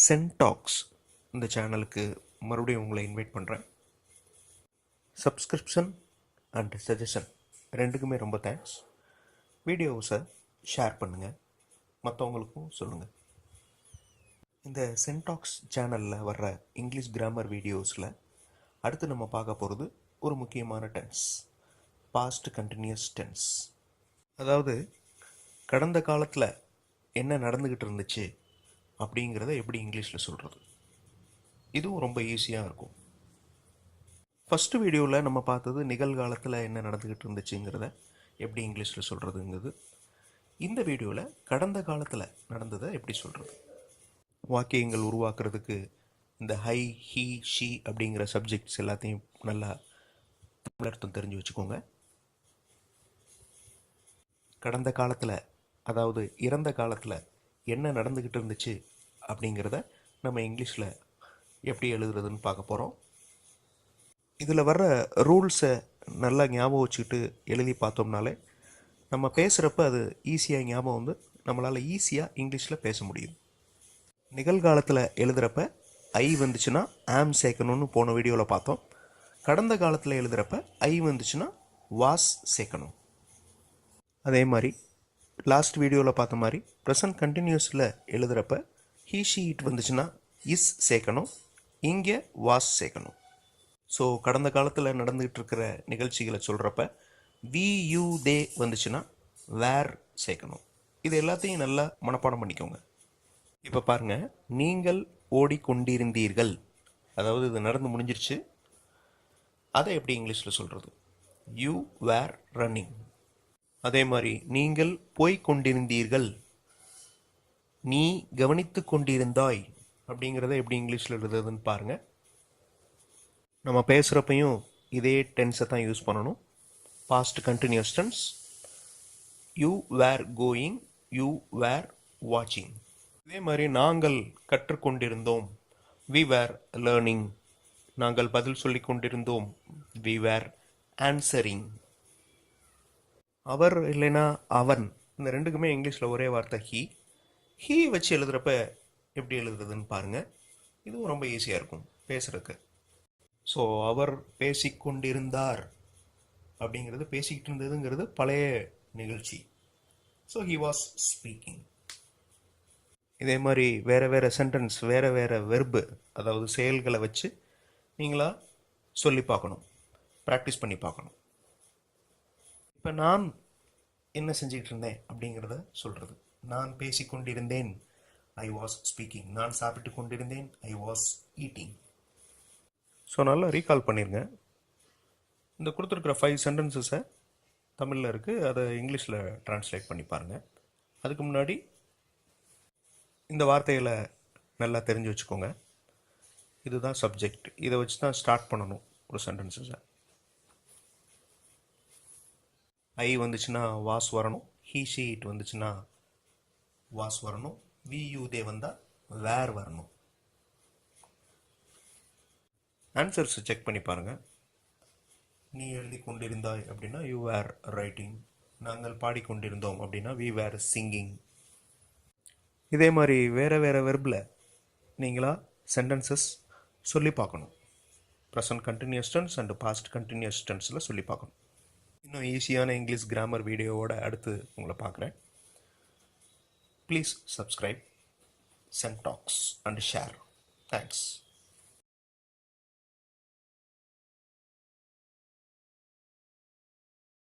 சென்டாக்ஸ் இந்த சேனலுக்கு மறுபடியும் உங்களை இன்வைட் பண்ணுறேன். சப்ஸ்கிரிப்ஷன் அண்ட் சஜஷன் ரெண்டுக்குமே ரொம்ப தேங்க்ஸ். வீடியோஸை ஷேர் பண்ணுங்கள், மற்றவங்களுக்கும் சொல்லுங்கள். இந்த சென்டாக்ஸ் சேனலில் வர்ற இங்கிலீஷ் கிராமர் வீடியோஸில் அடுத்து நம்ம பார்க்க போகிறது ஒரு முக்கியமான டென்ஸ், பாஸ்ட் கண்டினியூஸ் டென்ஸ். அதாவது கடந்த காலத்தில் என்ன நடந்துக்கிட்டு இருந்துச்சு அப்படிங்கிறத எப்படி இங்கிலீஷில் சொல்கிறது. இதுவும் ரொம்ப ஈஸியாக இருக்கும். ஃபஸ்ட்டு வீடியோவில் நம்ம பார்த்தது நிகழ்காலத்தில் என்ன நடந்துக்கிட்டு இருந்துச்சுங்கிறத எப்படி இங்கிலீஷில் சொல்கிறதுங்கிறது. இந்த வீடியோவில் கடந்த காலத்தில் நடந்ததை எப்படி சொல்கிறது. வாக்கியங்கள் உருவாக்குறதுக்கு இந்த ஹை, ஹீ, ஷீ அப்படிங்கிற சப்ஜெக்ட்ஸ் எல்லாத்தையும் நல்லா தமிழர்த்தம் தெரிஞ்சு வச்சுக்கோங்க. கடந்த காலத்தில், அதாவது இறந்த காலத்தில் என்ன நடந்துக்கிட்டு இருந்துச்சு அப்படிங்கிறத நம்ம இங்கிலீஷில் எப்படி எழுதுறதுன்னு பார்க்க போகிறோம். இதில் வர்ற ரூல்ஸை நல்லா ஞாபகம் வச்சுக்கிட்டு எழுதி பார்த்தோம்னாலே நம்ம பேசுகிறப்ப அது ஈஸியாக ஞாபகம் வந்து நம்மளால் ஈஸியாக இங்கிலீஷில் பேச முடியும். நிகழ்காலத்தில் எழுதுகிறப்ப ஐ வந்துச்சுன்னா ஆம் சேர்க்கணும்னு போன வீடியோவில் பார்த்தோம். கடந்த காலத்தில் எழுதுகிறப்ப ஐ வந்துச்சுன்னா வாஸ் சேர்க்கணும். அதே மாதிரி லாஸ்ட் வீடியோவில் பார்த்த மாதிரி ப்ரெசன்ட் கண்டினியூஸில் எழுதுகிறப்ப ஹீ, ஷீ, இட் வந்துச்சுன்னா இஸ் சேர்க்கணும், இங்கே வாஸ் சேர்க்கணும். ஸோ கடந்த காலத்தில் நடந்துகிட்டு இருக்கிற நிகழ்ச்சிகளை சொல்கிறப்ப வி, யூ, தே வந்துச்சுன்னா வேர் சேர்க்கணும். இது எல்லாத்தையும் நல்லா மனப்பாடம் பண்ணிக்கோங்க. இப்போ பாருங்கள், நீங்கள் ஓடிக்கொண்டிருந்தீர்கள், அதாவது இது நடந்து முடிஞ்சிருச்சு. அதை எப்படி இங்கிலீஷில் சொல்கிறது? You were running. அதே மாதிரி நீங்கள் போய்கொண்டிருந்தீர்கள், நீ கவனித்து கொண்டிருந்தாய் அப்படிங்கிறத எப்படி இங்கிலீஷில் எழுதுறதுன்னு பாருங்கள். நம்ம பேசுகிறப்பையும் இதே டென்ஸை தான் யூஸ் பண்ணணும். Past continuous tense. You were going, you were வாட்சிங். இதே மாதிரி நாங்கள் கற்றுக்கொண்டிருந்தோம், வி வேர் லேர்னிங். நாங்கள் பதில் சொல்லி கொண்டிருந்தோம், வி வேர் ஆன்சரிங். அவர் இல்லைன்னா அவன், இந்த ரெண்டுக்குமே இங்கிலீஷில் ஒரே வார்த்தை ஹீ. ஹீ வச்சு எழுதுகிறப்ப எப்படி எழுதுறதுன்னு பாருங்கள். இதுவும் ரொம்ப ஈஸியாக இருக்கும் பேசுகிறதுக்கு. ஸோ அவர் பேசிக்கொண்டிருந்தார் அப்படிங்கிறது, பேசிக்கிட்டு இருந்ததுங்கிறது பழைய நிகழ்ச்சி. So he was speaking. இதே மாதிரி வேறு வேறு சென்டென்ஸ், வேறு வேறு வெர்பு, அதாவது செயல்களை வச்சு நீங்களா சொல்லி பார்க்கணும், ப்ராக்டிஸ் பண்ணி பார்க்கணும். இப்போ நான் என்ன செஞ்சுக்கிட்டு இருந்தேன் அப்படிங்கிறத சொல்கிறது. நான் பேசிக்கொண்டிருந்தேன், ஐ வாஸ் ஸ்பீக்கிங். நான் சாப்பிட்டு கொண்டிருந்தேன், ஐ வாஸ் ஈட்டிங். ஸோ நல்லா ரீகால் பண்ணிடுங்க. இந்த கொடுத்துருக்குற 5 சென்டென்சஸை தமிழில் இருக்குது, அதை இங்கிலீஷில் ட்ரான்ஸ்லேட் பண்ணி பாருங்கள். அதுக்கு முன்னாடி இந்த வார்த்தைகளை நல்லா தெரிஞ்சு வச்சுக்கோங்க. இதுதான் சப்ஜெக்ட், இதை வச்சு தான் ஸ்டார்ட் பண்ணணும் ஒரு சென்டென்சஸை. ஐ வந்துச்சுன்னா வாஸ் வரணும், ஹீ, ஷீ, இட் வந்துச்சுன்னா வாஸ் வரணும், வி, யூ, தே வந்தால் வேர் வரணும். ஆன்சர்ஸ் செக் பண்ணி பாருங்கள். நீ எழுதி கொண்டிருந்தாய் அப்படின்னா யூ வேர் ரைட்டிங். நாங்கள் பாடிக்கொண்டிருந்தோம் அப்படின்னா வி வேர் சிங்கிங். இதே மாதிரி வேறு வேறு வெர்பில் நீங்களா சென்டென்சஸ் சொல்லி பார்க்கணும். Present continuous tense and past continuous டென்ஸில் சொல்லி பார்க்கணும். இன்னும் ஈஸியான இங்கிலீஷ் கிராமர் வீடியோவோட அடுத்து உங்களை பார்க்குறேன். ப்ளீஸ் சப்ஸ்கிரைப் சென்டாக்ஸ் அண்ட் ஷேர். தேங்க்ஸ்.